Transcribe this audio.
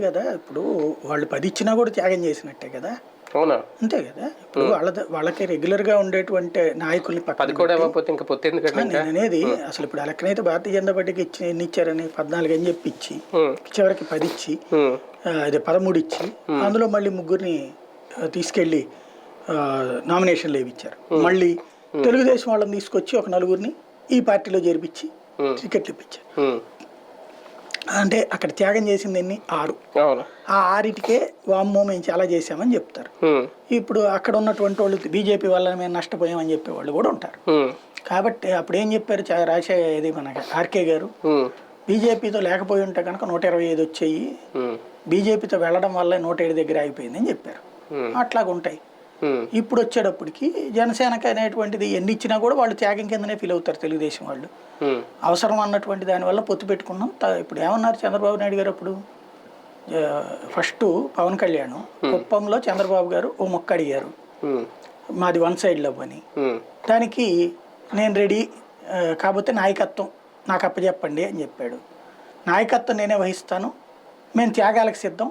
కదా ఇప్పుడు వాళ్ళు 10 ఇచ్చినా కూడా త్యాగం చేసినట్టే కదా. అవునా? అంతే కదా. ఇప్పుడు వాళ్ళకి రెగ్యులర్ గా ఉండేటువంటి నాయకుల్ని పక్కన 10 కూడా పెట్టి ఇవ్వకపోతే ఇంకా పొత్తు ఎందుకండి ఇంకా? నేను అనేది అసలు ఇప్పుడు ఆ లెక్కనైతే భారతీయ జనతా పార్టీకి ఎన్ని ఇచ్చారని 14 అని చెప్పి ఇచ్చి చివరికి 10 ఇచ్చి అదే 13 ఇచ్చి అందులో మళ్ళీ ముగ్గురిని తీసుకెళ్ళి నామినేషన్లు వేయించారు. మళ్ళీ తెలుగుదేశం వాళ్ళని తీసుకొచ్చి ఒక నలుగురిని ఈ పార్టీలో చేర్పించి టికెట్లు ఇప్పించారు. అంటే అక్కడ త్యాగం చేసింది ఎన్ని 6. అవును. ఆ 6టికే వామ్మో మేము చాలా చేసామని చెప్తారు. ఇప్పుడు అక్కడ ఉన్నటువంటి వాళ్ళు బీజేపీ వల్ల మేము నష్టపోయామని చెప్పేవాళ్ళు కూడా ఉంటారు. కాబట్టి అప్పుడు ఏం చెప్పారు ఇది మనకి ఆర్కే గారు, బీజేపీతో లేకపోయి ఉంటే కనుక 125 వచ్చేయి, బీజేపీతో వెళ్ళడం వల్ల 107 దగ్గర అయిపోయింది అని చెప్పారు. అట్లాగా ఉంటాయి. ఇప్పుడు వచ్చేటప్పటికి జనసేనకి అనేటువంటిది ఎన్ని ఇచ్చినా కూడా వాళ్ళు త్యాగం కిందనే ఫీల్ అవుతారు తెలుగుదేశం వాళ్ళు. అవసరం అన్నటువంటి దానివల్ల పొత్తు పెట్టుకున్నాం. ఇప్పుడు ఏమన్నారు చంద్రబాబు నాయుడు గారు అప్పుడు ఫస్ట్ పవన్ కళ్యాణ్ కుప్పంలో చంద్రబాబు గారు ఓ మొక్క అడిగారు, మాది 1 సైడ్ లవ్ అని. దానికి నేను రెడీ, కాకపోతే నాయకత్వం నాకు అప్పచెప్పండి అని చెప్పాడు. నాయకత్వం నేనే వహిస్తాను, మేము త్యాగాలకు సిద్ధం,